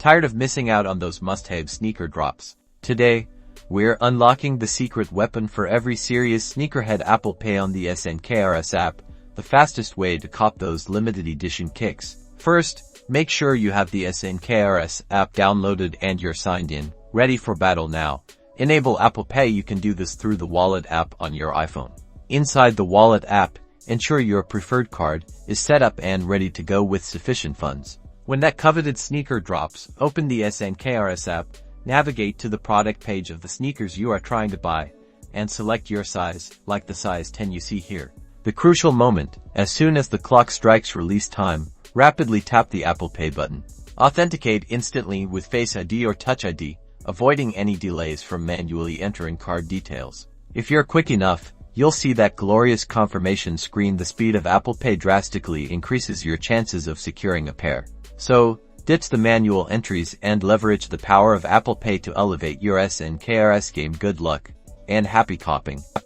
Tired of missing out on those must-have sneaker drops? Today, we're unlocking the secret weapon for every serious sneakerhead: Apple Pay on the SNKRS app, the fastest way to cop those limited edition kicks. First, make sure you have the SNKRS app downloaded and you're signed in, ready for battle now. Enable Apple Pay. You can do this through the Wallet app on your iPhone. Inside the Wallet app, ensure your preferred card is set up and ready to go with sufficient funds. When that coveted sneaker drops, open the SNKRS app, navigate to the product page of the sneakers you are trying to buy, and select your size, like the size 10 you see here. The crucial moment: as soon as the clock strikes release time, rapidly tap the Apple Pay button. Authenticate instantly with Face ID or Touch ID, avoiding any delays from manually entering card details. If you're quick enough, you'll see that glorious confirmation screen. The speed of Apple Pay drastically increases your chances of securing a pair. So, ditch the manual entries and leverage the power of Apple Pay to elevate your SNKRS game. Good luck, and happy copping.